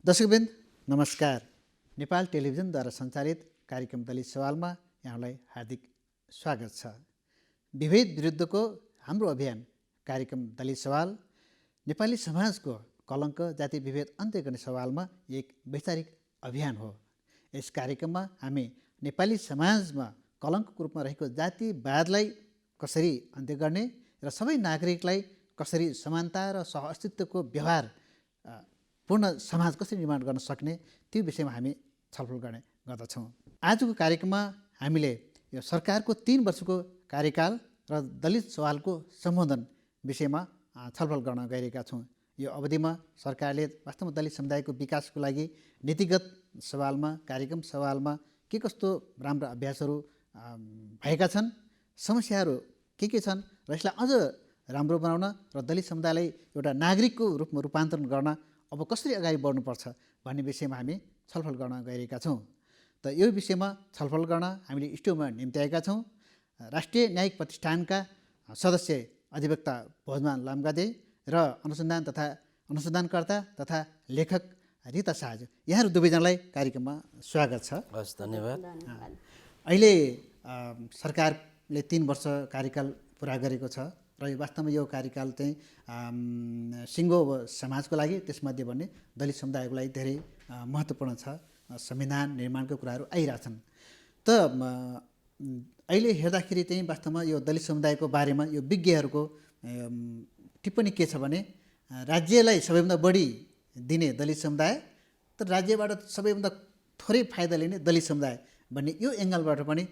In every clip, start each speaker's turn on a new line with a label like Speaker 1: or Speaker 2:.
Speaker 1: दर्शकवृन्द नमस्कार। नेपाल टेलिभिजनद्वारा सञ्चालित कार्यक्रम दलित सवालमा यहाँलाई हार्दिक स्वागत छ। विभेद विरुद्धको हाम्रो अभियान कार्यक्रम दलित सवाल नेपाली समाजको कलङ्क जाति विभेद अन्त्य गर्ने सवालमा एक वैचारिक अभियान हो। यस कार्यक्रममा हामी नेपाली समाजमा कलङ्कको रूपमा रहेको जातिवादलाई कसरी अन्त्य गर्ने र सबै नागरिकलाई कसरी समानता र सहअस्तित्वको व्यवहार पूर्ण समाज कसरी निर्माण गर्न सक्ने त्यो विषयमा हामी छलफल गर्ने गर्दछौँ। आजको कार्यक्रममा हामीले यो सरकारको 3 वर्षको कार्यकाल र दलित सवालको सम्बोधन विषयमा छलफल गर्न गइरहेका छौँ। यो अवधिमा सरकारले वास्तवमा दलित समुदायको विकासको लागि नीतिगत सवालमा कार्यक्रम सवालमा के कस्तो राम्रो अभ्यासहरू भएका छन्, समस्याहरू के छन् र यसलाई अझ राम्रो बनाउन र दलित समुदायलाई एउटा नागरिकको रूपमा रूपान्तरण गर्न अब कसरी अगाडि बढ्नुपर्छ भन्ने विषयमा हामी छलफल गर्न गइरहेका छौँ। त यो विषयमा छलफल गर्न हामीले स्टुडियोमा निम्त्याएका छौँ राष्ट्रिय न्यायिक प्रतिष्ठानका सदस्य अधिवक्ता भोजमान लामगादे र अनुसन्धानकर्ता तथा लेखक रिता शाहज्यू, यहाँहरू दुवैजनालाई कार्यक्रममा स्वागत छ।
Speaker 2: हस्, धन्यवाद।
Speaker 1: अहिले सरकारले 3 वर्ष कार्यकाल पुरा गरेको छ र वास्तवमा यो कार्यकाल चाहिँ सिङ्गो समाजको लागि, त्यसमध्ये भन्ने दलित समुदायको लागि धेरै महत्त्वपूर्ण छ। संविधान निर्माणको कुराहरू आइरहेछन्। त अहिले हेर्दाखेरि चाहिँ वास्तवमा यो दलित समुदायको बारेमा यो विज्ञहरूको टिप्पणी के छ भने राज्यलाई सबैभन्दा बढी दिने दलित समुदाय तर राज्यबाट सबैभन्दा थोरै फाइदा लिने दलित समुदाय भन्ने यो एङ्गलबाट पनि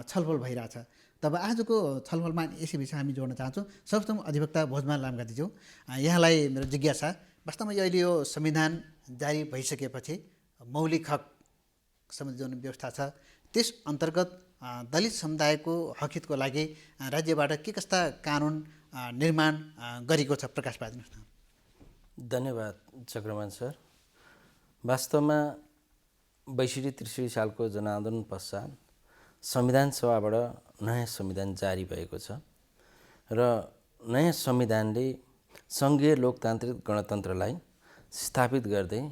Speaker 1: छलफल भइरहेछ। तब आजको छलफलमा यसै विषय हामी जोड्न चाहन्छौँ। सर्वप्रथम अधिवक्ता भोजमान लामगादीज्यू, यहाँलाई मेरो जिज्ञासा, वास्तवमा अहिले यो संविधान जारी भइसकेपछि मौलिक हक सम्बन्धी जुन व्यवस्था छ त्यस अन्तर्गत दलित समुदायको हकहितको लागि राज्यबाट के कस्ता कानुन निर्माण गरेको छ, प्रकाश पार्दिनुहोस् न।
Speaker 2: धन्यवाद चक्रमान सर। वास्तवमा 62-63 सालको जनआन्दोलन पश्चात संविधान सभाबाट नयाँ संविधान जारी भएको छ र नयाँ संविधानले सङ्घीय लोकतान्त्रिक गणतन्त्रलाई स्थापित गर्दै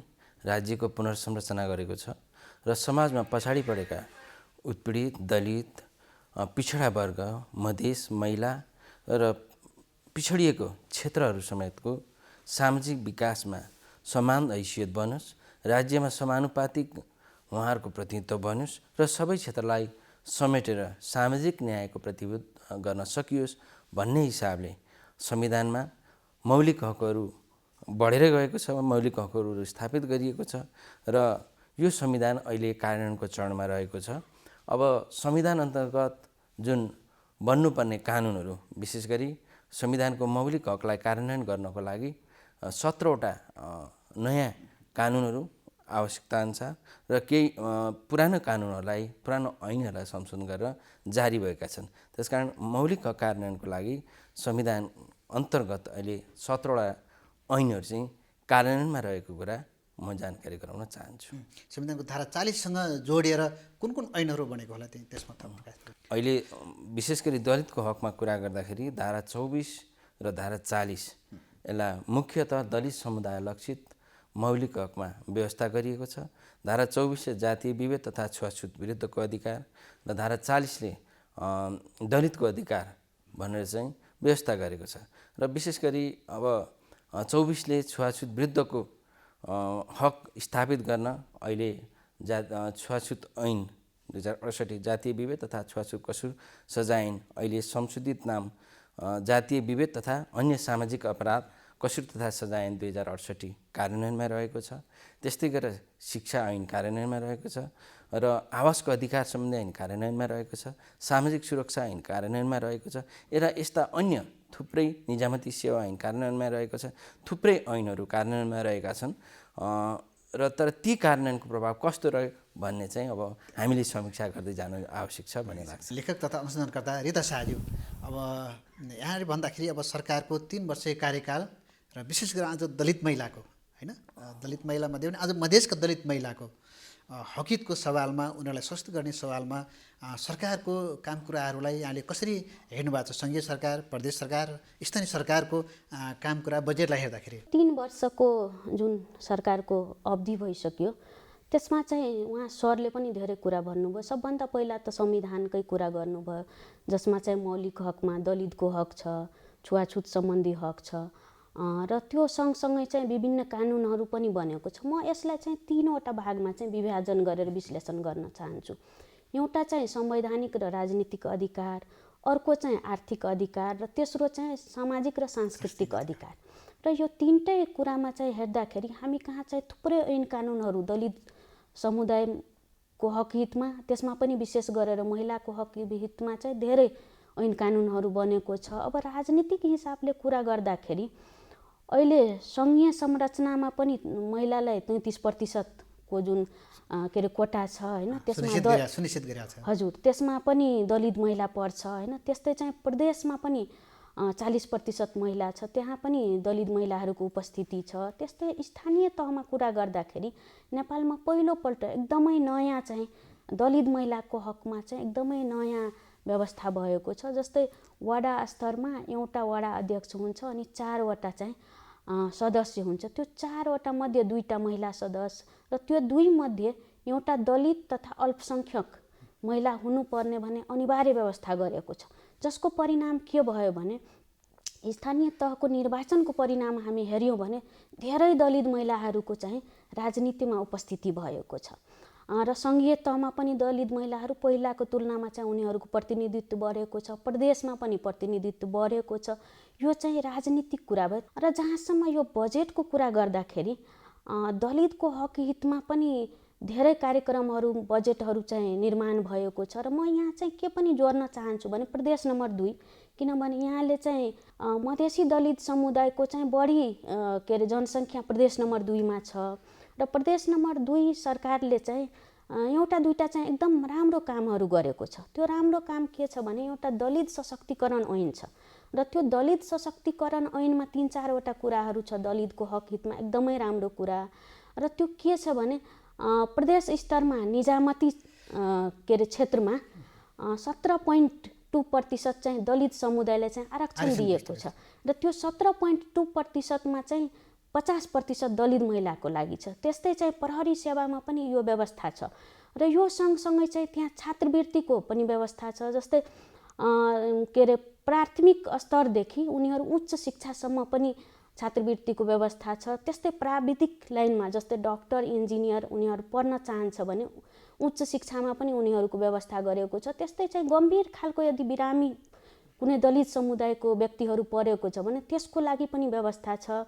Speaker 2: राज्यको पुनर्संरचना गरेको छ र समाजमा पछाडि परेका उत्पीडित, दलित, पिछडा वर्ग, मधेस, महिला र पिछडिएको क्षेत्रहरू समेतको सामाजिक विकासमा समान हैसियत बनोस्, राज्यमा समानुपातिक उहाँहरूको प्रतिनिधित्व बनोस् र सबै क्षेत्रलाई समेटेर सामाजिक न्यायको प्रतिनिधित्व गर्न सकियोस् भन्ने हिसाबले संविधानमा मौलिक हकहरू बढेर गएको छ, मौलिक हकहरू स्थापित गरिएको छ र यो संविधान अहिले कार्यान्वयनको चरणमा रहेको छ। अब संविधान अन्तर्गत जुन बन्नुपर्ने कानुनहरू, विशेष गरी संविधानको मौलिक हकलाई कार्यान्वयन गर्नको लागि 17वटा नयाँ कानुनहरू आवश्यकता अनुसार र केही पुरानो कानुनहरूलाई, पुरानो ऐनहरूलाई संशोधन गरेर जारी भएका छन्। त्यसकारण मौलिक हक कार्यान्वयनको लागि संविधान अन्तर्गत अहिले 17वटा ऐनहरू चाहिँ कार्यान्वयनमा रहेको कुरा म जानकारी गराउन चाहन्छु।
Speaker 1: संविधानको धारा 40सँग जोडिएर कुन कुन ऐनहरू बनेको होला त्यसमा
Speaker 2: अहिले विशेष गरी दलितको हकमा कुरा गर्दाखेरि धारा 24 र धारा 40 यसलाई मुख्यतः दलित समुदाय लक्षित मौलिक हकमा व्यवस्था गरिएको छ। धारा 24ले जातीय विभेद तथा छुवाछुत विरुद्धको अधिकार र धारा 40ले दलितको अधिकार भनेर चाहिँ व्यवस्था गरेको छ र विशेष गरी अब 24ले छुवाछुत विरुद्धको हक स्थापित गर्न अहिले छुवाछुत ऐन 2068 जातीय विभेद तथा छुवाछुत कसुर सजाय ऐन, अहिले संशोधित नाम जातीय विभेद तथा अन्य सामाजिक अपराध कसुर तथा सजाय ऐन 2068 कार्यान्वयनमा रहेको छ। त्यस्तै गरेर शिक्षा ऐन कार्यान्वयनमा रहेको छ र आवासको अधिकार सम्बन्धी ऐन कार्यान्वयनमा रहेको छ, सामाजिक सुरक्षा ऐन कार्यान्वयनमा रहेको छ र यस्ता अन्य थुप्रै निजामती सेवा ऐन कार्यान्वयनमा रहेको छ। थुप्रै ऐनहरू कार्यान्वयनमा रहेका छन् र तर ती कार्यान्वयनको प्रभाव कस्तो रह्यो भन्ने चाहिँ अब हामीले समीक्षा गर्दै जानु आवश्यक छ भन्ने लाग्छ।
Speaker 1: लेखक तथा अनुसन्धानकर्ता रिता शाहज्यू, अब यहाँले भन्दाखेरि अब सरकारको 3 वर्षीय कार्यकाल र विशेष गरेर आज दलित महिलाको, होइन, दलित महिलामध्ये पनि आज मधेसका दलित महिलाको हकितको सवालमा उनीहरूलाई सशक्त गर्ने सवालमा सरकारको काम कुराहरूलाई यहाँले कसरी हेर्नु भएको छ? सङ्घीय सरकार, प्रदेश सरकार, स्थानीय सरकारको काम कुरा बजेटलाई हेर्दाखेरि
Speaker 3: 3 वर्षको जुन सरकारको अवधि भइसक्यो त्यसमा चाहिँ उहाँ सरले पनि धेरै कुरा भन्नुभयो। सबभन्दा पहिला त संविधानकै कुरा गर्नुभयो, जसमा चाहिँ मौलिक हकमा दलितको हक छ, छुवाछुत सम्बन्धी हक छ र त्यो सँगसँगै चाहिँ विभिन्न कानुनहरू पनि बनेको छ। म यसलाई चाहिँ 3वटा भागमा चाहिँ विभाजन गरेर विश्लेषण गर्न चाहन्छु। एउटा चाहिँ संवैधानिक र राजनीतिक अधिकार, अर्को चाहिँ आर्थिक अधिकार र तेस्रो चाहिँ सामाजिक र सांस्कृतिक अधिकार। र यो तीनटै कुरामा चाहिँ हेर्दाखेरि हामी कहाँ चाहिँ थुप्रै ऐन कानुनहरू दलित समुदायको हक हितमा, त्यसमा पनि विशेष गरेर महिलाको हक हितमा चाहिँ धेरै ऐन कानुनहरू बनेको छ। अब राजनीतिक हिसाबले कुरा गर्दाखेरि अहिले सङ्घीय संरचनामा पनि महिलालाई 33% को जुन के अरे कोटा छ होइन, त्यसमा
Speaker 1: सुनिश्चित गरेको छ।
Speaker 3: हजुर, त्यसमा पनि दलित महिला पर्छ होइन। त्यस्तै चाहिँ प्रदेशमा पनि 40% महिला छ, त्यहाँ पनि दलित महिलाहरूको उपस्थिति छ। त्यस्तै स्थानीय तहमा कुरा गर्दाखेरि नेपालमा पहिलोपल्ट एकदमै नयाँ चाहिँ दलित महिलाको हकमा चाहिँ एकदमै नयाँ व्यवस्था भएको छ। जस्तै वडा स्तरमा एउटा वडा अध्यक्ष हुन्छ अनि 4वटा चाहिँ सदस्य हुन्छ। त्यो 4वटा मध्ये 2टा महिला सदस्य र त्यो 2 मध्ये एउटा दलित तथा अल्पसङ्ख्यक महिला हुनुपर्ने भने अनिवार्य व्यवस्था गरेको छ। जसको परिणाम के भयो भने स्थानीय तहको निर्वाचनको परिणाम हामी हेऱ्यौँ भने धेरै दलित महिलाहरूको चाहिँ राजनीतिमा उपस्थिति भएको छ र सङ्घीय तहमा पनि दलित महिलाहरू पहिलाको तुलनामा चाहिँ उनीहरूको प्रतिनिधित्व बढेको छ, प्रदेशमा पनि प्रतिनिधित्व बढेको छ। यो चाहिँ राजनीतिक कुरा भयो। र जहाँसम्म यो बजेटको कुरा गर्दाखेरि दलितको हक हितमा पनि धेरै कार्यक्रमहरू बजेटहरू चाहिँ निर्माण भएको छ। र म यहाँ चाहिँ के पनि जोड्न चाहन्छु भने प्रदेश नम्बर 2, किनभने यहाँले चाहिँ मधेसी दलित समुदायको चाहिँ बढी के अरे जनसङ्ख्या प्रदेश नम्बर 2मा छ र प्रदेश नम्बर 2 सरकारले चाहिँ एउटा दुईटा चाहिँ एकदम राम्रो कामहरू गरेको छ। त्यो राम्रो काम के छ भने एउटा दलित सशक्तिकरण ऐन छ र त्यो दलित सशक्तिकरण ऐनमा 3-4वटा कुराहरू छ दलितको हक हितमा एकदमै राम्रो कुरा। र त्यो के छ भने प्रदेश स्तरमा निजामती के अरे क्षेत्रमा 17.2% चाहिँ दलित समुदायलाई चाहिँ आरक्षण दिएको छ र त्यो 17.2%मा चाहिँ 50% दलित महिलाको लागि छ। त्यस्तै चाहिँ प्रहरी सेवामा पनि यो व्यवस्था छ र यो सँगसँगै चाहिँ त्यहाँ छात्रवृत्तिको पनि व्यवस्था छ। जस्तै के अरे प्राथमिक स्तरदेखि उनीहरू उच्च शिक्षासम्म पनि छात्रवृत्तिको व्यवस्था छ। त्यस्तै प्राविधिक लाइनमा जस्तै डक्टर, इन्जिनियर उनीहरू पढ्न चाहन्छ भने उच्च शिक्षामा पनि उनीहरूको व्यवस्था गरेको छ। त्यस्तै चाहिँ गम्भीर खालको यदि बिरामी कुनै दलित समुदायको व्यक्तिहरू परेको छ भने त्यसको लागि पनि व्यवस्था छ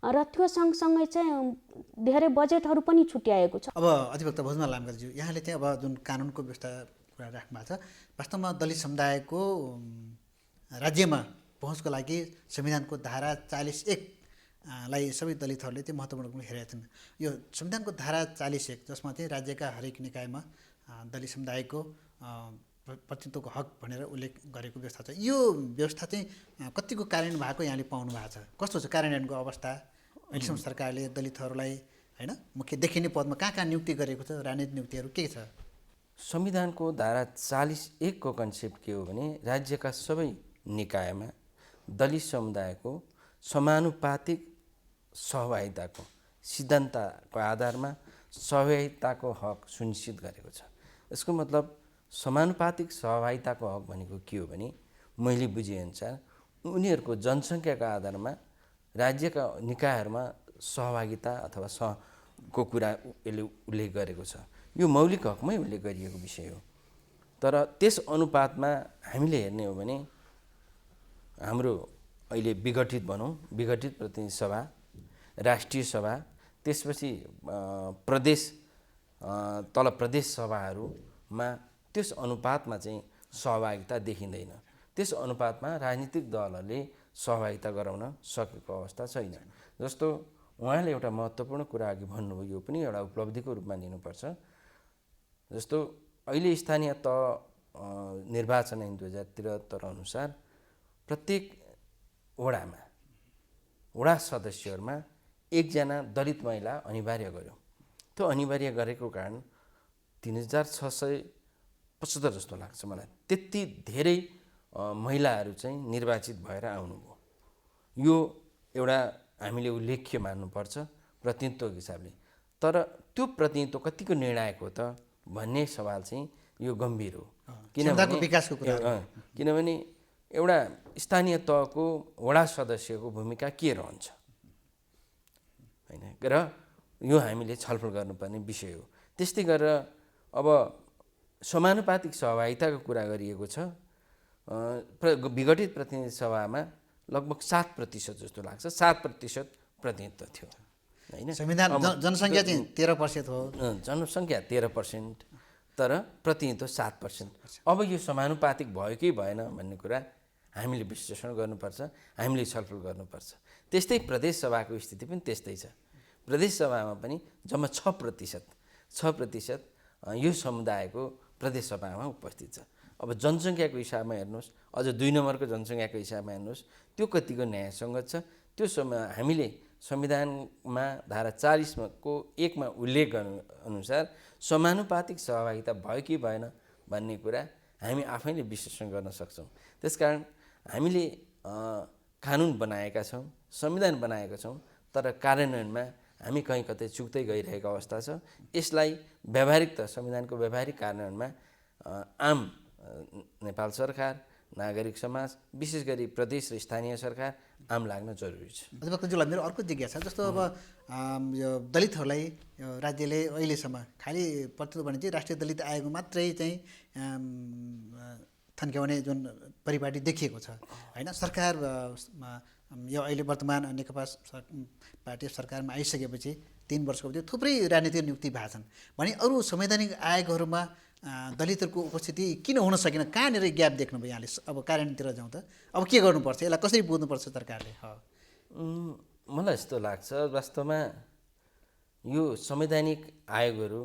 Speaker 3: र त्यो सँगसँगै चाहिँ धेरै बजेटहरू पनि छुट्याएको छ।
Speaker 1: अब अधिवक्ता भुजमल लामगढज्यू, यहाँले चाहिँ अब जुन कानुनको व्यवस्था कुरा राख्नु भएको छ, वास्तवमा दलित समुदायको राज्यमा पहुँचको लागि संविधानको धारा 41 लाई सबै दलितहरूले चाहिँ महत्त्वपूर्ण रूपमा हेरेका छन्। यो संविधानको धारा 41 जसमा चाहिँ राज्यका हरेक निकायमा दलित समुदायको प्रतिनिधित्वको हक भनेर उल्लेख गरेको व्यवस्था छ। यो व्यवस्था चाहिँ कतिको कार्यान्वयन भएको यहाँले पाउनु भएको छ? कस्तो छ कार्यान्वयनको अवस्था? अहिलेसम्म सरकारले दलितहरूलाई होइन मुख्य देखिने पदमा कहाँ नियुक्ति गरेको छ? राजनीतिक नियुक्तिहरू के छ?
Speaker 2: संविधानको धारा 41 को कन्सेप्ट के हो भने राज्यका सबै निकायमा दलित समुदायको समानुपातिक सहभागिताको सिद्धान्तको आधारमा सहभागिताको हक सुनिश्चित गरेको छ। यसको मतलब समानुपातिक सहभागिताको हक भनेको के हो भने मैले बुझेअनुसार उनीहरूको जनसङ्ख्याको आधारमा राज्यका निकायहरूमा सहभागिता अथवा को कुरा यसले उल्लेख गरेको छ। यो मौलिक हकमै उल्लेख गरिएको विषय हो। तर त्यस अनुपातमा हामीले हेर्ने हो भने हाम्रो अहिले विघटित प्रतिनिधि सभा, राष्ट्रिय सभा, त्यसपछि प्रदेश तल प्रदेश सभाहरूमा त्यस अनुपातमा चाहिँ सहभागिता देखिँदैन। त्यस अनुपातमा राजनीतिक दलहरूले सहभागिता गराउन सकेको अवस्था छैन। जस्तो उहाँले एउटा महत्त्वपूर्ण कुरा अघि भन्नुभयो, यो पनि एउटा उपलब्धिको रूपमा लिनुपर्छ। जस्तो अहिले स्थानीय तह निर्वाचन ऐन 2073 अनुसार प्रत्येक वडा सदस्यहरूमा 1जना दलित महिला अनिवार्य गर्यो। त्यो अनिवार्य गरेको कारण 3675 जस्तो लाग्छ मलाई। त्यति धेरै महिलाहरू चाहिँ निर्वाचित भएर आउनुभयो। यो एउटा हामीले उल्लेख्य मान्नुपर्छ प्रतिनिधित्वको हिसाबले। तर त्यो प्रतिनिधित्व कतिको निर्णायक हो त भन्ने सवाल चाहिँ यो गम्भीर हो। किनभने एउटा स्थानीय तहको वडा सदस्यको भूमिका के रहन्छ हैन, र यो हामीले छलफल गर्नुपर्ने विषय हो। त्यस्तै गरेर अब समानुपातिक सहभागिताको कुरा गरिएको छ। विघटित प्रतिनिधि सभामा लगभग 7% जस्तो लाग्छ, 7% प्रतिनिधित्व थियो हैन।
Speaker 1: संविधान जनसङ्ख्या चाहिँ 13% हो,
Speaker 2: जनसङ्ख्या 13%, तर प्रतिनिधित्व 7%। अब यो समानुपातिक भयो कि भएन भन्ने कुरा हामीले विश्लेषण गर्नुपर्छ, हामीले छलफल गर्नुपर्छ। त्यस्तै प्रदेश सभाको स्थिति पनि त्यस्तै छ। प्रदेश सभामा पनि जम्मा 6% यो समुदायको प्रदेश सभामा उपस्थित छ। अब जनसङ्ख्याको हिसाबमा हेर्नुहोस्, अझ 2 नम्बरको जनसङ्ख्याको हिसाबमा हेर्नुहोस्, त्यो कतिको न्यायसङ्गत छ। त्यो हामीले संविधानमा धारा 40को 1 मा उल्लेख गर्नु अनुसार समानुपातिक सहभागिता भयो कि भएन भन्ने कुरा हामी आफैले विश्लेषण गर्न सक्छौँ। त्यसकारण हामीले कानुन बनाएका छौँ, संविधान बनाएका छौँ, तर कार्यान्वयनमा हामी कहीँ कतै चुक्दै गइरहेको अवस्था छ। यसलाई व्यावहारिक संविधानको व्यावहारिक कार्यान्वयनमा आम नेपाल सरकार, नागरिक समाज, विशेष गरी प्रदेश र स्थानीय सरकार आम लाग्न जरुरी छ।
Speaker 1: अधिवक्ताज्यूलाई मेरो अर्को जिज्ञासा, जस्तो अब यो दलितहरूलाई राज्यले अहिलेसम्म खालि प्रतिनिधित्व भने चाहिँ राष्ट्रिय दलित आयोग मात्रै चाहिँ थन्क्याउने जुन परिपाटी देखिएको छ हैन। सरकार यो अहिले वर्तमान नेकपा पार्टी सरकारमा आइसकेपछि 3 वर्षको अवधि थुप्रै राजनीतिक नियुक्ति भएको छन् भने अरू संवैधानिक आयोगहरूमा दलितहरूको उपस्थिति किन हुन सकेन? कहाँनिर ग्याप देख्नुभयो यहाँले? अब कार्यान्वयनतिर जाउँ त अब के गर्नुपर्छ, यसलाई कसरी बुझ्नुपर्छ सरकारले?
Speaker 2: मलाई यस्तो लाग्छ, वास्तवमा यो संवैधानिक आयोगहरू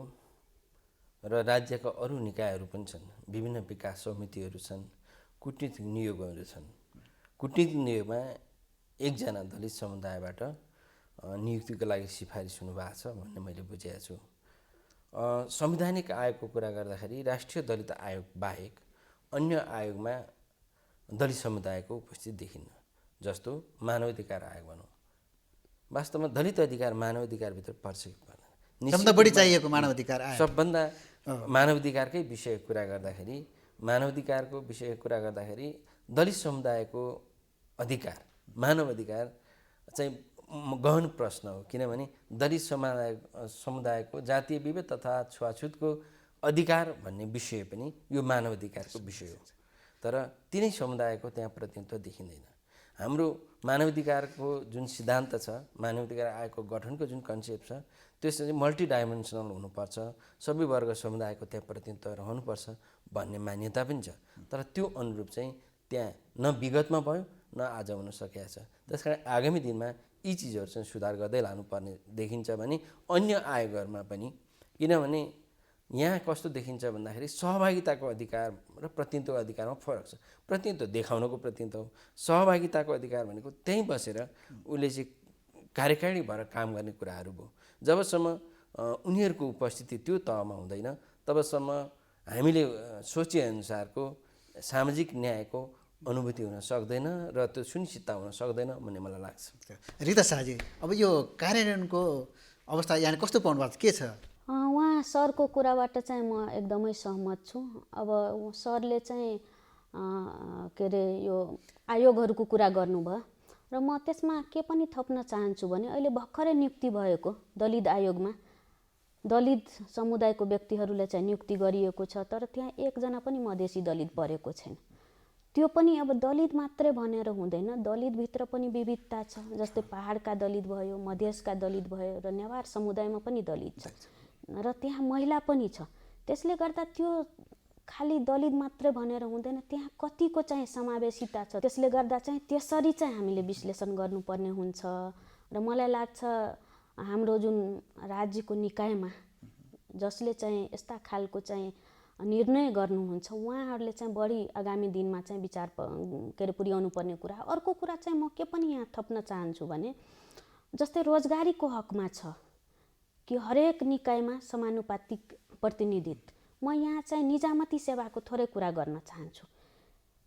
Speaker 2: र राज्यका अरू निकायहरू पनि छन्, विभिन्न विकास समितिहरू छन्, कूटनीतिक नियोगहरू छन्। कूटनीतिक नियोगमा एकजना दलित समुदायबाट नियुक्तिको लागि सिफारिस हुनुभएको छ भन्ने मैले बुझेको छु। संवैधानिक आयोगको कुरा गर्दाखेरि राष्ट्रिय दलित आयोग बाहेक अन्य आयोगमा दलित समुदायको उपस्थिति देखिन्न। जस्तो मानवाधिकार आयोग भनौँ, वास्तवमा दलित अधिकार मानवाधिकारभित्र पर्छ कि पर्दैन?
Speaker 1: सबभन्दा बढी चाहिएको मानवाधिकार आयोग,
Speaker 2: सबभन्दा मानवाधिकारकै विषय कुरा गर्दाखेरि, मानवाधिकारको विषय कुरा गर्दाखेरि दलित समुदायको अधिकार, मानव अधिकार चाहिँ गहन प्रश्न हो। किनभने दलित समुदायको जातीय विभेद तथा छुवाछुतको अधिकार भन्ने विषय पनि यो मानव अधिकारको विषय हो। तर तिनै समुदायको त्यहाँ प्रतिनिधित्व देखिँदैन। हाम्रो मानवाधिकारको जुन सिद्धान्त छ, मानवाधिकार आयोगको गठनको जुन कन्सेप्ट छ, त्यो चाहिँ मल्टिडाइमेन्सनल हुनुपर्छ, सबै वर्ग समुदायको त्यहाँ प्रतिनिधित्व रहनुपर्छ भन्ने मान्यता पनि छ। तर त्यो अनुरूप चाहिँ त्यहाँ न विगतमा भयो न आज हुन सकेको छ। त्यसकारण आगामी दिनमा यी चिजहरू चाहिँ सुधार गर्दै लानुपर्ने देखिन्छ भने अन्य आयोगहरूमा पनि। किनभने यहाँ कस्तो देखिन्छ भन्दाखेरि सहभागिताको अधिकार र प्रतिनिधित्वको अधिकारमा फरक छ। प्रतिनिधित्व देखाउनको प्रतिनिधित्व हो, सहभागिताको अधिकार भनेको त्यहीँ बसेर उसले चाहिँ कार्यकारिणी भएर काम गर्ने कुराहरू भयो। जबसम्म उनीहरूको उपस्थिति त्यो तहमा हुँदैन तबसम्म हामीले सोचेअनुसारको सामाजिक न्यायको अनुभूति हुन सक्दैन र त्यो सुनिश्चितता हुन सक्दैन भन्ने मलाई लाग्छ।
Speaker 1: रिता शाहजी, अब यो कार्यान्वयनको अवस्था यहाँ कस्तो पाउनु भएको के छ?
Speaker 3: उहाँ सरको कुराबाट चाहिँ म एकदमै सहमत छु। अब सरले चाहिँ के अरे यो आयोगहरूको कुरा गर्नुभयो र म त्यसमा के पनि थप्न चाहन्छु भने अहिले भर्खरै नियुक्ति भएको दलित आयोगमा दलित समुदायको व्यक्तिहरूलाई चाहिँ नियुक्ति गरिएको छ, तर त्यहाँ एकजना पनि मधेसी दलित परेको छैन। त्यो पनि अब दलित मात्रै भनेर हुँदैन, दलितभित्र पनि विविधता छ। जस्तै पहाडका दलित भयो, मधेसका दलित भयो र नेवार समुदायमा पनि दलित छ र त्यहाँ महिला पनि छ। त्यसले गर्दा त्यो खालि दलित मात्रै भनेर हुँदैन, त्यहाँ कतिको चाहिँ समावेशिता छ। त्यसले गर्दा चाहिँ त्यसरी चाहिँ हामीले विश्लेषण गर्नुपर्ने हुन्छ र मलाई लाग्छ हाम्रो जुन राज्यको निकायमा जसले चाहिँ यस्ता खालको चाहिँ निर्णय गर्नुहुन्छ उहाँहरूले चाहिँ बढी आगामी दिनमा चाहिँ विचार के अरे पुर्याउनु पर्ने कुरा। अर्को कुरा चाहिँ म के पनि यहाँ थप्न चाहन्छु भने जस्तै रोजगारीको हकमा छ कि हरेक निकायमा समानुपातिक प्रतिनिधित्व। म यहाँ चाहिँ निजामती सेवाको थोरै कुरा गर्न चाहन्छु।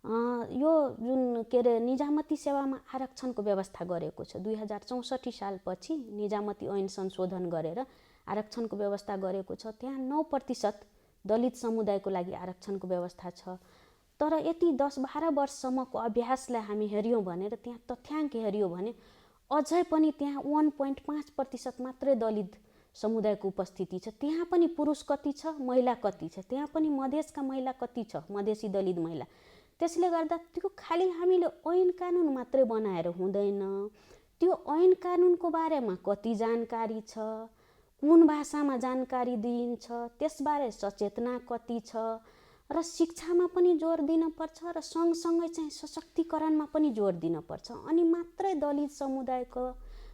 Speaker 3: यो जुन के अरे निजामती सेवामा आरक्षणको व्यवस्था गरेको छ 2064 सालपछि निजामती ऐन संशोधन गरेर आरक्षणको व्यवस्था गरेको छ। त्यहाँ 9% दलित समुदायको लागि आरक्षणको व्यवस्था छ। तर यति 10-12 वर्षसम्मको अभ्यासलाई हामी हेऱ्यौँ भने र त्यहाँ तथ्याङ्क हेऱ्यौँ भने अझै पनि त्यहाँ 1.5% मात्रै दलित समुदायको उपस्थिति छ। त्यहाँ पनि पुरुष कति छ, महिला कति छ, त्यहाँ पनि मधेसका महिला कति छ, मधेसी दलित महिला। त्यसले गर्दा त्यो खालि हामीले ऐन कानुन मात्रै बनाएर हुँदैन। त्यो ऐन कानुनको बारेमा कति जानकारी छ, कुन भाषामा जानकारी दिइन्छ, त्यसबारे सचेतना कति छ र शिक्षामा पनि जोड दिनुपर्छ र सँगसँगै चाहिँ सशक्तिकरणमा पनि जोड दिनुपर्छ। अनि मात्रै दलित समुदायको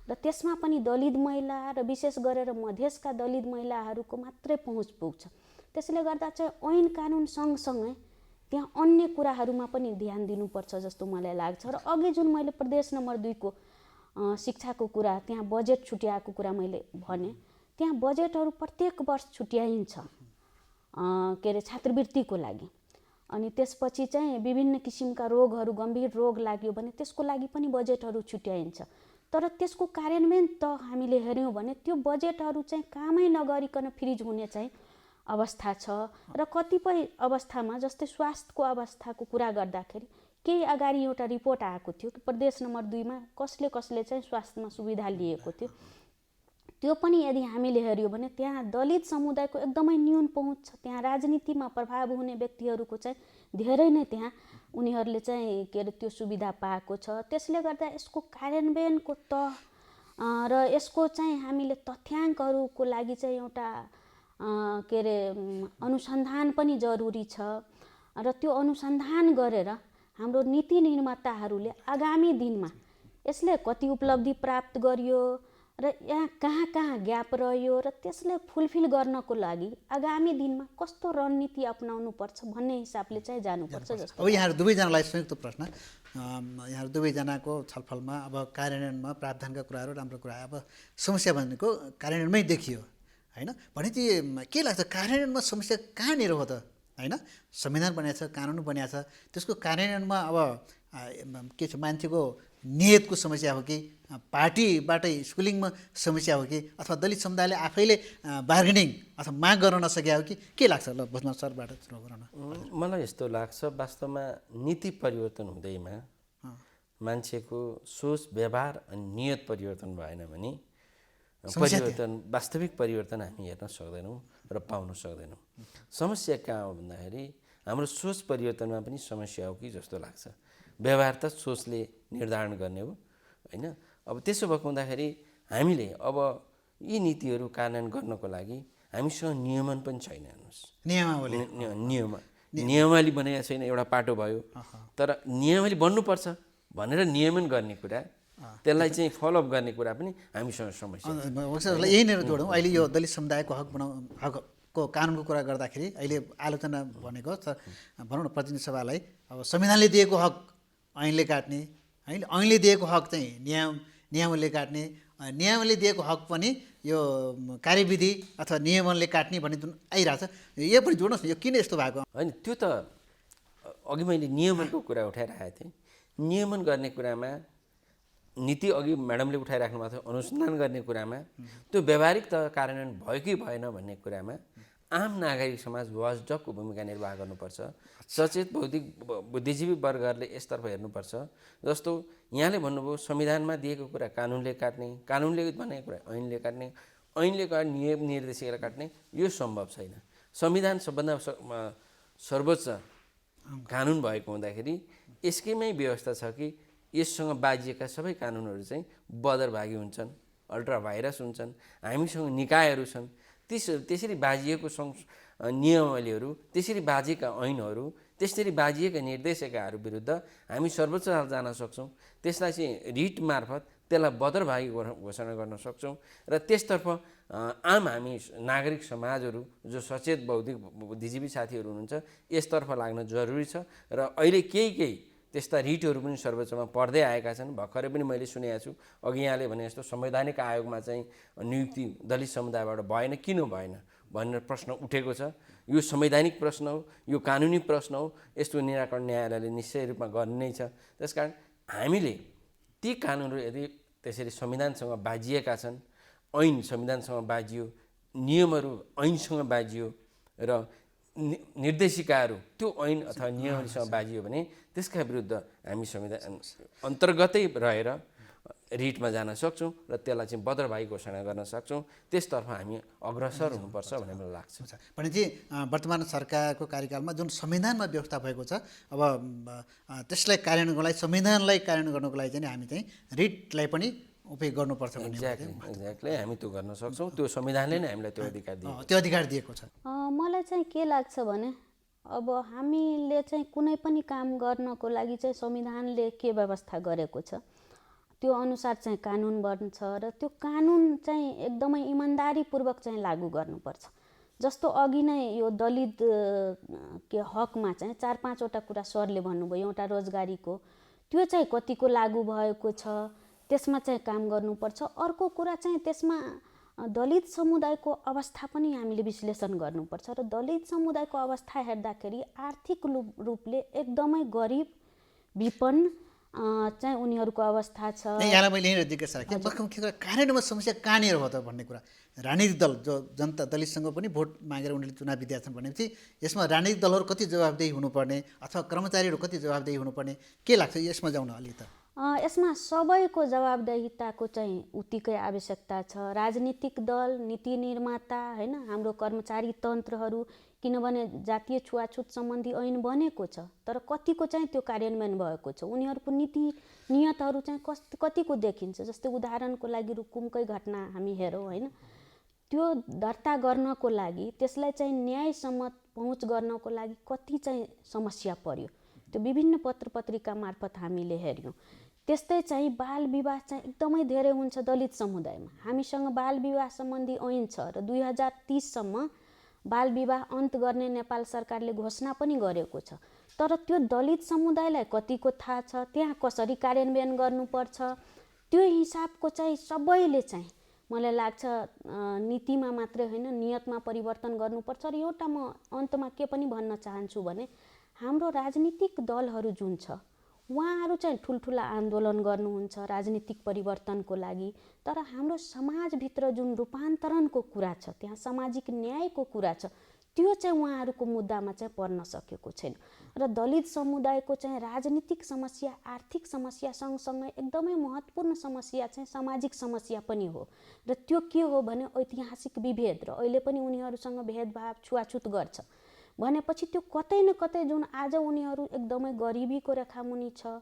Speaker 3: र त्यसमा पनि दलित महिला र विशेष गरेर मधेसका दलित महिलाहरूको मात्रै पहुँच पुग्छ। त्यसले गर्दा चाहिँ ऐन कानुन सँगसँगै त्यहाँ अन्य कुराहरूमा पनि ध्यान दिनुपर्छ जस्तो मलाई लाग्छ। र अघि जुन मैले प्रदेश नम्बर 2 को शिक्षाको कुरा, त्यहाँ बजेट छुट्याएको कुरा मैले भने, त्यहाँ बजेटहरू प्रत्येक वर्ष छुट्याइन्छ के अरे छात्रवृत्तिको लागि। अनि त्यसपछि चाहिँ विभिन्न किसिमका रोगहरू, गम्भीर रोग लाग्यो भने त्यसको लागि पनि बजेटहरू छुट्याइन्छ। तर त्यसको कार्यान्वयन त हामीले हेऱ्यौँ भने त्यो बजेटहरू चाहिँ कामै नगरिकन फ्रिज हुने चाहिँ अवस्था छ। र कतिपय अवस्थामा जस्तै स्वास्थ्यको अवस्थाको कुरा गर्दाखेरि केही अगाडि एउटा रिपोर्ट आएको थियो कि प्रदेश नम्बर 2 मा कसले कसले चाहिँ स्वास्थ्यमा सुविधा लिएको थियो। त्यो पनि यदि हामीले हेऱ्यौँ भने त्यहाँ दलित समुदायको एकदमै न्यून पहुँच छ। त्यहाँ राजनीतिमा प्रभाव हुने व्यक्तिहरूको चाहिँ धेरै नै त्यहाँ उनीहरूले चाहिँ के अरे त्यो सुविधा पाएको छ। त्यसले गर्दा यसको कार्यान्वयनको तह र यसको चाहिँ हामीले तथ्याङ्कहरूको लागि चाहिँ एउटा के अरे अनुसन्धान पनि जरुरी छ। र त्यो अनुसन्धान गरेर हाम्रो नीति निर्माताहरूले आगामी दिनमा यसले कति उपलब्धि प्राप्त गरियो र यहाँ कहाँ कहाँ ग्याप रह्यो र त्यसलाई फुलफिल गर्नको लागि आगामी दिनमा कस्तो रणनीति अपनाउनु पर्छ भन्ने हिसाबले चाहिँ जानुपर्छ जस्तो।
Speaker 1: अब यहाँहरू दुवैजनालाई संयुक्त प्रश्न, यहाँहरू दुवैजनाको छलफलमा अब कार्यान्वयनमा प्रावधानका कुराहरू राम्रो कुरा, अब समस्या भनेको कार्यान्वयनमै देखियो होइन भने चाहिँ के लाग्छ कार्यान्वयनमा समस्या कहाँनिर हो त होइन? संविधान बनिएको छ, कानुन बनिएको छ, त्यसको कार्यान्वयनमा अब के छ, मान्छेको नियतको समस्या हो कि पार्टीबाटै स्कुलिङमा समस्या हो कि अथवा दलित समुदायले आफैले बार्गेनिङ अथवा माग गर्न नसकेका हो कि के लाग्छ? ल बुझ्न सरबाट सुरु गरौँ।
Speaker 2: मलाई यस्तो लाग्छ वास्तवमा नीति परिवर्तन हुँदैमा मान्छेको सोच, व्यवहार अनि नियत परिवर्तन भएन भने परिवर्तन, वास्तविक परिवर्तन हामी हेर्न सक्दैनौँ र पाउन सक्दैनौँ। समस्या कहाँ हो भन्दाखेरि हाम्रो सोच परिवर्तनमा पनि समस्या हो कि जस्तो लाग्छ। व्यवहार त सोचले निर्धारण गर्ने हो होइन। अब त्यसो भएको हुँदाखेरि हामीले अब यी नीतिहरू कार्यान्वयन गर्नको लागि हामीसँग नियमन पनि छैन। हेर्नुहोस्, नियमावली बनाएको छैन, एउटा पाटो भयो। तर नियमावली बन्नुपर्छ भनेर नियमन गर्ने कुरा, त्यसलाई चाहिँ फलोअप गर्ने कुरा पनि हामीसँग समस्या छ।
Speaker 1: यहीँनिर जोडौँ। अहिले यो दलित समुदायको हकको कानुनको कुरा गर्दाखेरि अहिले आलोचना भनेको भनौँ न प्रतिनिधि सभालाई अब संविधानले दिएको हक ऐनले काट्ने होइन, ऐनले दिएको हक चाहिँ नियमले काट्ने, नियमले दिएको हक पनि यो कार्यविधि अथवा नियमनले काट्ने भन्ने जुन आइरहेछ, यो पनि जोड्नुहोस् न, यो किन यस्तो भएको
Speaker 2: होइन? त्यो त अघि मैले नियमनको कुरा उठाइरहेको थिएँ। नियमन गर्ने कुरामा नीति अघि म्याडमले उठाइराख्नु भएको थियो, अनुसन्धान गर्ने कुरामा त्यो व्यावहारिक त कार्यान्वयन भयो कि भएन भन्ने कुरामा आम नागरिक समाज वाचडगको भूमिका निर्वाह गर्नुपर्छ। सचेत बौद्धिक बुद्धिजीवी वर्गहरूले यसतर्फ हेर्नुपर्छ। जस्तो यहाँले भन्नुभयो संविधानमा दिएको कुरा कानुनले काट्ने, कानुनले भनेको कुरा ऐनले काट्ने, ऐनले नियम निर्देशिका काट्ने, यो सम्भव छैन। संविधान सबभन्दा सर्वोच्च कानुन भएको हुँदाखेरि यसकैमै व्यवस्था छ कि यससँग बाजिएका सबै कानुनहरू चाहिँ बदरभागी हुन्छन्, अल्ट्रा भाइरस हुन्छन्। हामीसँग निकायहरू छन्, त्यसरी बाजिएको नियमावलीहरू, त्यसरी बाजिएका ऐनहरू, त्यसरी बाजिएका निर्देशिकाहरू विरुद्ध हामी सर्वोच्च अदालत जान सक्छौँ। त्यसलाई चाहिँ रिट मार्फत त्यसलाई बदरभागी घोषणा गर्न सक्छौँ। र त्यसतर्फ आम हामी नागरिक समाजहरू जो सचेत बौद्धिक बुद्धिजीवी साथीहरू हुनुहुन्छ यसतर्फ लाग्न जरुरी छ। र अहिले केही त्यस्ता रिटहरू पनि सर्वोच्चमा पढ्दै आएका छन्। भर्खरै पनि मैले सुनेको छु, अघि यहाँले भने जस्तो संवैधानिक आयोगमा चाहिँ नियुक्ति दलित समुदायबाट भएन। किन भएन? भनेर प्रश्न उठेको छ। यो संवैधानिक प्रश्न हो, यो कानुनी प्रश्न हो, यस्तो निराकरण न्यायालयले निश्चय रूपमा गर्ने नै छ। त्यसकारण हामीले ती कानुनहरू यदि त्यसरी संविधानसँग बाजिएका छन्, ऐन संविधानसँग बाजियो, नियमहरू ऐनसँग बाजियो र निर्देशिकाहरू त्यो ऐन अथवा नियमहरूसँग बाजियो भने त्यसका विरुद्ध हामी संविधान अन्तर्गतै रहेर रिटमा जान सक्छौँ र त्यसलाई चाहिँ बदरबाही घोषणा गर्न सक्छौँ। त्यसतर्फ हामी अग्रसर हुनुपर्छ भन्ने मलाई लाग्छ।
Speaker 1: भनेपछि वर्तमान सरकारको कार्यकालमा जुन संविधानमा व्यवस्था भएको छ, अब त्यसलाई कार्यान्वयनको लागि, संविधानलाई कार्यान्वयन गर्नको लागि चाहिँ हामी चाहिँ रिटलाई पनि उपयोग गर्नुपर्छ भन्ने।
Speaker 2: एक्ज्याक्टली हामी त्यो गर्न सक्छौँ। त्यो संविधानले नै हामीलाई त्यो
Speaker 1: अधिकार दिएको छ।
Speaker 3: मलाई चाहिँ के लाग्छ भने अब हामीले चाहिँ कुनै पनि काम गर्नको लागि चाहिँ संविधानले के व्यवस्था गरेको छ त्यो अनुसार चाहिँ कानुन बन्छ र त्यो कानुन चाहिँ एकदमै इमान्दारीपूर्वक चाहिँ लागू गर्नुपर्छ। जस्तो अघि नै यो दलित के हकमा चाहिँ 4-5वटा कुरा सरले भन्नुभयो। एउटा रोजगारीको त्यो चाहिँ कतिको लागू भएको छ त्यसमा चाहिँ काम गर्नुपर्छ। अर्को कुरा चाहिँ त्यसमा दलित समुदायको अवस्था पनि हामीले विश्लेषण गर्नुपर्छ र दलित समुदायको अवस्था हेर्दाखेरि आर्थिक रूपले एकदमै गरिब विपन्न चाहिँ उनीहरूको अवस्था छ।
Speaker 1: यहाँलाई मैले यहीँ जिज्ञासा राखेँ, मुख्य कुरा कार्यान्वयनमा समस्या कहाँनिर हो त भन्ने कुरा। राजनीतिक दल जो जनता दलितसँग पनि भोट मागेर उनीहरूले चुनाव जितेका छन् भनेपछि यसमा राजनीतिक दलहरू कति जवाबदेही हुनुपर्ने अथवा कर्मचारीहरू कति जवाबदेही हुनुपर्ने के लाग्छ? यसमा जाउन अलि त।
Speaker 3: यसमा सबैको जवाबदेहिताको चाहिँ उत्तिकै आवश्यकता छ। राजनीतिक दल, नीति निर्माता, होइन, हाम्रो कर्मचारी तन्त्रहरू, किनभने जातीय छुवाछुत सम्बन्धी ऐन बनेको छ तर कतिको चाहिँ त्यो कार्यान्वयन भएको छ, उनीहरूको नीति नियतहरू चाहिँ कतिको देखिन्छ। जस्तै उदाहरणको लागि रुकुमकै घटना हामी हेरौँ, होइन, त्यो दर्ता गर्नको लागि त्यसलाई चाहिँ न्यायसम्म पहुँच गर्नको लागि कति चाहिँ समस्या पर्यो, त्यो विभिन्न पत्र पत्रिका मार्फत हामीले हेऱ्यौँ। त्यस्तै चाहिँ बाल विवाह चाहिँ एकदमै धेरै हुन्छ दलित समुदायमा। हामीसँग बाल विवाह सम्बन्धी ऐन छ र 2030सम्म बाल विवाह अन्त गर्ने नेपाल सरकारले घोषणा पनि गरेको छ। तर त्यो दलित समुदायलाई कतिको थाहा छ, त्यहाँ कसरी कार्यान्वयन गर्नुपर्छ, त्यो हिसाबको चाहिँ सबैले चाहिँ मलाई लाग्छ नीतिमा मात्रै होइन नियतमा परिवर्तन गर्नुपर्छ। र एउटा म अन्तमा के पनि भन्न चाहन्छु भने हाम्रो राजनीतिक दलहरू जुन छ उहाँहरू चाहिँ ठुल्ठुला आन्दोलन गर्नुहुन्छ राजनीतिक परिवर्तनको लागि, तर हाम्रो समाजभित्र जुन रूपान्तरणको कुरा छ, त्यहाँ सामाजिक न्यायको कुरा छ, त्यो चाहिँ उहाँहरूको मुद्दामा चाहिँ पर्न सकेको छैन। र दलित समुदायको चाहिँ राजनीतिक समस्या, आर्थिक समस्या सँगसँगै एकदमै महत्त्वपूर्ण समस्या चाहिँ सामाजिक समस्या पनि हो। र त्यो के हो भने ऐतिहासिक विभेद र अहिले पनि उनीहरूसँग भेदभाव छुवाछुत गर्छ भनेपछि त्यो कतै न कतै जुन आज उनीहरू एकदमै गरिबीको रेखामुनि छ,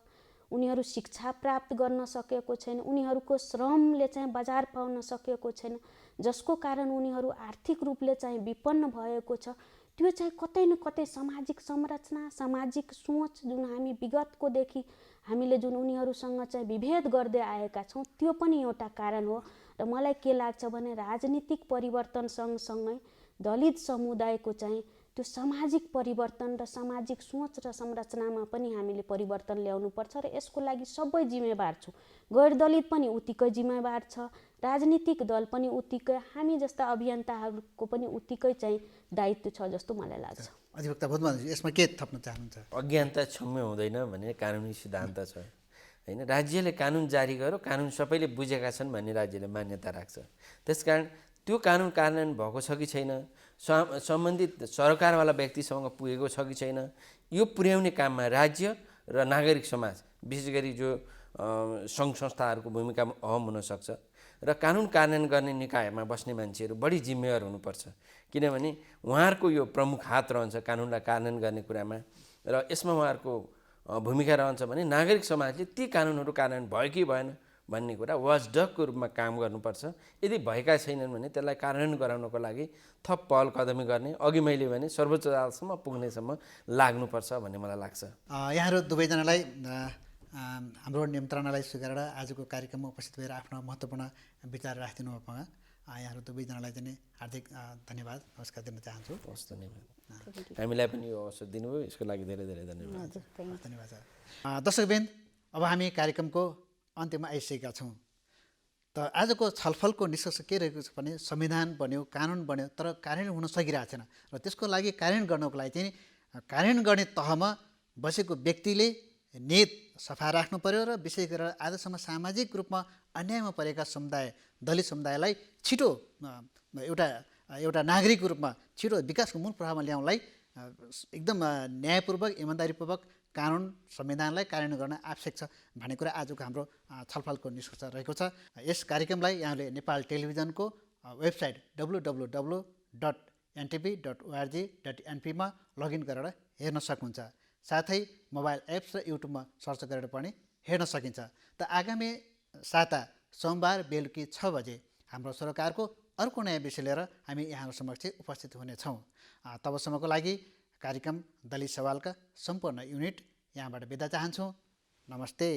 Speaker 3: उनीहरू शिक्षा प्राप्त गर्न सकेको छैन, उनीहरूको श्रमले चाहिँ बजार पाउन सकेको छैन, जसको कारण उनीहरू आर्थिक रूपले चाहिँ विपन्न भएको छ, त्यो चाहिँ कतै न कतै सामाजिक संरचना, सामाजिक सोच जुन हामी विगतकोदेखि हामीले जुन उनीहरूसँग चाहिँ विभेद गर्दै आएका छौँ त्यो पनि एउटा कारण हो। र मलाई के लाग्छ भने राजनीतिक परिवर्तन सँगसँगै दलित समुदायको चाहिँ त्यो सामाजिक परिवर्तन र सामाजिक सोच र संरचनामा पनि हामीले परिवर्तन ल्याउनुपर्छ र यसको लागि सबै जिम्मेवार छौँ। गैर दलित पनि उत्तिकै जिम्मेवार छ, राजनीतिक दल पनि उत्तिकै, हामी जस्ता अभियन्ताहरूको पनि उत्तिकै चाहिँ दायित्व छ जस्तो मलाई लाग्छ।
Speaker 1: अधिवक्ता भूतमान यसमा के थप्न चाहनुहुन्छ?
Speaker 2: अज्ञानता क्षम्य हुँदैन भन्ने कानुनी सिद्धान्त छ, होइन। राज्यले कानुन जारी गर्यो, कानुन सबैले बुझेका छन् भन्ने राज्यले मान्यता राख्छ। त्यसकारण त्यो कानुन कार्यान्वयन भएको छ कि छैन, सम्बन्धित सरकारवाला व्यक्तिसँग पुगेको छ कि छैन, यो पुर्याउने काममा राज्य र नागरिक समाज विशेष गरी जो सङ्घ संस्थाहरूको भूमिका अहम हुनसक्छ र कानुन कार्यान्वयन गर्ने निकायमा बस्ने मान्छेहरू बढी जिम्मेवार हुनुपर्छ। किनभने उहाँहरूको यो प्रमुख हात रहन्छ कानुनलाई कार्यान्वयन गर्ने कुरामा र यसमा उहाँहरूको भूमिका रहन्छ भने नागरिक समाजले ती कानुनहरू कार्यान्वयन भयो कि भएन भन्ने कुरा वाचडगको रूपमा काम गर्नुपर्छ। यदि भएका छैनन् भने त्यसलाई कार्यान्वयन गराउनको लागि थप पहल कदमी गर्ने, अघि मैले भने सर्वोच्च अदालतसम्म पुग्नेसम्म लाग्नुपर्छ भन्ने मलाई लाग्छ।
Speaker 1: यहाँहरू दुवैजनालाई हाम्रो निमन्त्रणालाई स्वीकारेर आजको कार्यक्रममा उपस्थित भएर आफ्नो महत्त्वपूर्ण विचार राखिदिनु भएकोमा यहाँहरू दुवैजनालाई चाहिँ हार्दिक धन्यवाद, नमस्कार दिन चाहन्छु।
Speaker 2: हस्, धन्यवाद। हामीलाई पनि यो अवसर दिनुभयो, यसको लागि धेरै धेरै धन्यवाद।
Speaker 1: धन्यवाद। दर्शकवृन्द, अब हामी कार्यक्रमको अन्त्यमा आइसकेका छौँ। त आजको छलफलको निष्कर्ष के रहेको छ भने संविधान बन्यो, कानुन बन्यो, तर कार्यान्वयन हुन सकिरहेको छैन र त्यसको लागि कार्यान्वयन गर्नको लागि चाहिँ कार्यान्वयन गर्ने तहमा बसेको व्यक्तिले नियत सफा राख्नु पर्यो र विशेष गरेर आजसम्म सामाजिक रूपमा अन्यायमा परेका समुदाय, दलित समुदायलाई छिटो एउटा नागरिकको रूपमा छिटो विकासको मूल प्रवाहमा ल्याउनलाई एकदम न्यायपूर्वक, इमान्दारीपूर्वक कानुन, संविधानलाई कार्यान्वयन गर्न आवश्यक छ भन्ने कुरा आजको हाम्रो छलफलको निष्कर्ष रहेको छ। यस कार्यक्रमलाई यहाँले नेपाल टेलिभिजनको वेबसाइट www.ntv.org.np मा लगइन गरेर हेर्न सक्नुहुन्छ। साथै मोबाइल एप्स र युट्युबमा सर्च गरेर पनि हेर्न सकिन्छ। त आगामी साता सोमबार बेलुकी 6 बजे हाम्रो सरकारको अर्को नयाँ विषय लिएर हामी यहाँहरू समक्ष उपस्थित हुनेछौँ। तबसम्मको लागि कार्यक्रम दलित सवालका सम्पूर्ण युनिट यहाँबाट बिदा चाहन्छौँ। नमस्ते।